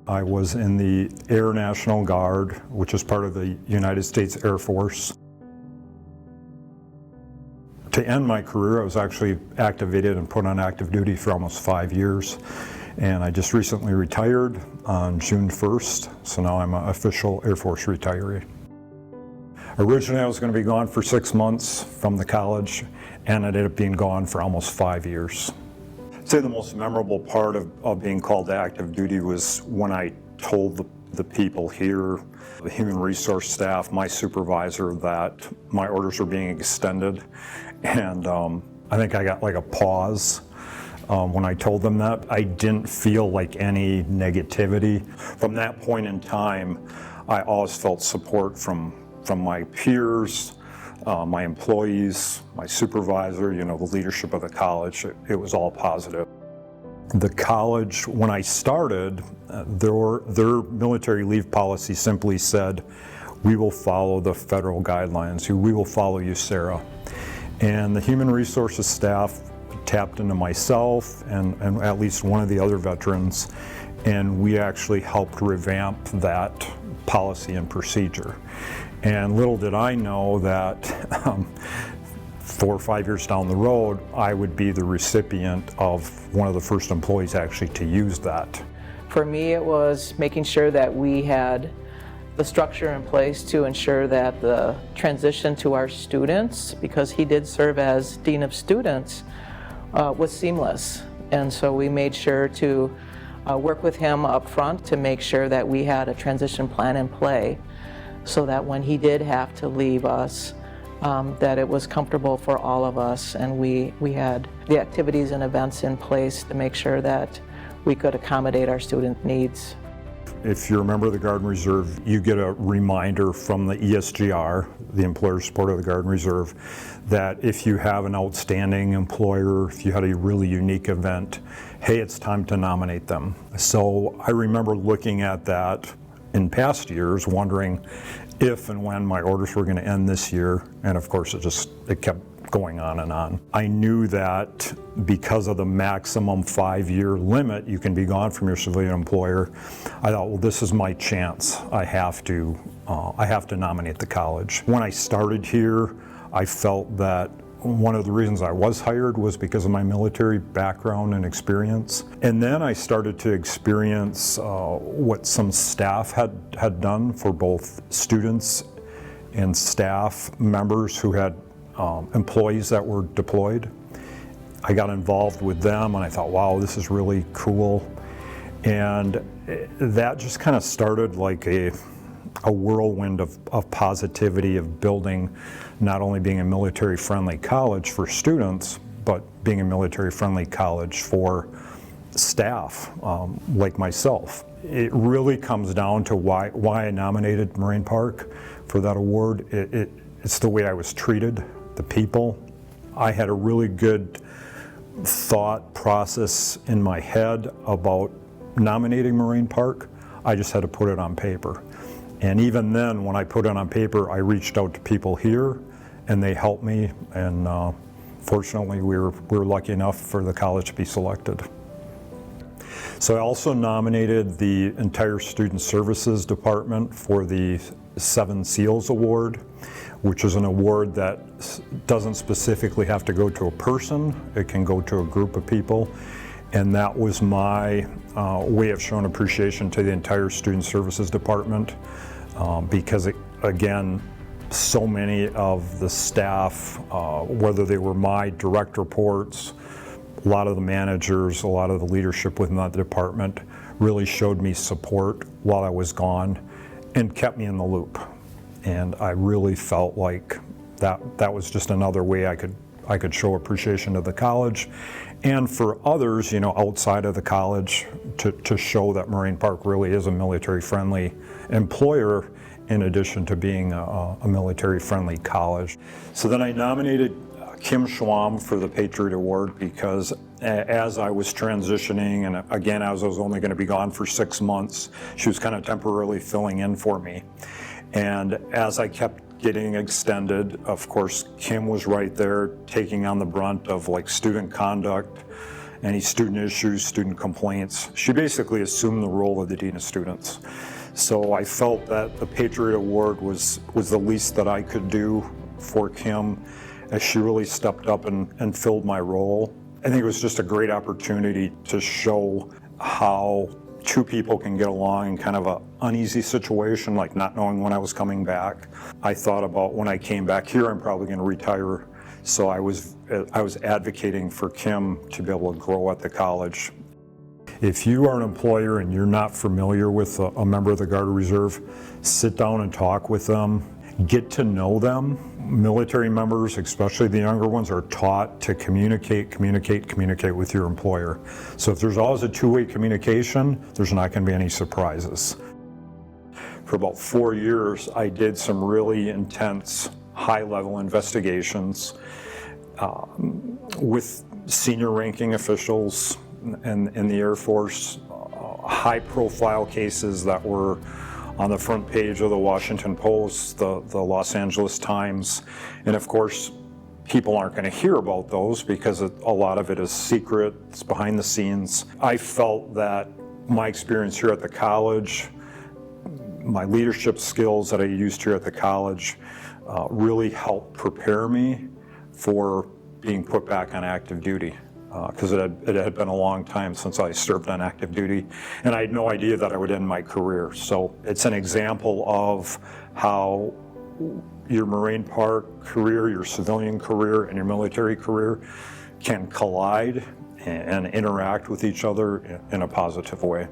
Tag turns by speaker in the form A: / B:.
A: I was in the Air National Guard, which is part of the United States Air Force. To end my career, I was actually activated and put on active duty for almost 5 years. And I just recently retired on June 1st, so now I'm an official Air Force retiree. Originally, I was going to be gone for 6 months from the college, and I ended up being gone for almost 5 years. I'd say the most memorable part of being called to active duty was when I told the people here, the human resource staff, my supervisor, that my orders were being extended. And I think I got like a pause when I told them that. I didn't feel like any negativity. From that point in time, I always felt support from my peers, my employees, my supervisor, the leadership of the college. It was all positive. The college, when I started, their military leave policy simply said, we will follow the federal guidelines. We will follow you, Sarah. And the human resources staff tapped into myself and at least one of the other veterans, and we actually helped revamp that policy and procedure. And little did I know that 4 or 5 years down the road, I would be the recipient of one of the first employees actually to use that.
B: For me, it was making sure that we had the structure in place to ensure that the transition to our students, because he did serve as Dean of Students, was seamless. And so we made sure to work with him up front to make sure that we had a transition plan in play so that when he did have to leave us, that it was comfortable for all of us, and we had the activities and events in place to make sure that we could accommodate our student needs.
A: If you're a member of the Guard and Reserve, you get a reminder from the ESGR, the employer support of the Guard and Reserve, that if you have an outstanding employer, if you had a really unique event, hey, it's time to nominate them. So I remember looking at that in past years, wondering if and when my orders were going to end this year, and of course it kept going on and on. I knew that because of the maximum 5-year limit you can be gone from your civilian employer, I thought, well, this is my chance. I have to nominate the college. When I started here, I felt that one of the reasons I was hired was because of my military background and experience. And then I started to experience what some staff had done for both students and staff members who had employees that were deployed. I got involved with them and I thought, wow, this is really cool. And that just kind of started like a whirlwind of positivity, of building, not only being a military-friendly college for students, but being a military-friendly college for staff like myself. It really comes down to why I nominated Moraine Park for that award. It's the way I was treated, the people. I had a really good thought process in my head about nominating Moraine Park. I just had to put it on paper. And even then, when I put it on paper, I reached out to people here and they helped me, and fortunately we were lucky enough for the college to be selected. So I also nominated the entire Student Services Department for the 7 SEALs Award, which is an award that doesn't specifically have to go to a person, it can go to a group of people. And that was my way of showing appreciation to the entire Student Services Department, because again, so many of the staff, whether they were my direct reports, a lot of the managers, a lot of the leadership within that department really showed me support while I was gone and kept me in the loop. And I really felt like that was just another way I could show appreciation to the college and for others, outside of the college, to show that Moraine Park really is a military-friendly employer in addition to being a military-friendly college. So then I nominated Kim Schwam for the Patriot Award because as I was transitioning, and again, as I was only going to be gone for 6 months, she was kind of temporarily filling in for me. And as I kept getting extended, of course, Kim was right there taking on the brunt of like student conduct any student issues, student complaints. She basically assumed the role of the Dean of Students. So I felt that the Patriot Award was the least that I could do for Kim, as she really stepped up and filled my role. I think it was just a great opportunity to show how two people can get along in kind of an uneasy situation, like not knowing when I was coming back. I thought about when I came back here, I'm probably going to retire. So I was advocating for Kim to be able to grow at the college. If you are an employer and you're not familiar with a member of the Guard Reserve, sit down and talk with them. Get to know them. Military members, especially the younger ones, are taught to communicate with your employer. So if there's always a two-way communication, there's not going to be any surprises. For about 4 years, I did some really intense, high-level investigations with senior-ranking officials in the Air Force, high-profile cases that were on the front page of the Washington Post, the Los Angeles Times, and of course, people aren't going to hear about those because a lot of it is secret, it's behind the scenes. I felt that my experience here at the college, my leadership skills that I used here at the college really helped prepare me for being put back on active duty. Because it had been a long time since I served on active duty, and I had no idea that I would end my career. So it's an example of how your Marine Park career, your civilian career, and your military career can collide and interact with each other in a positive way.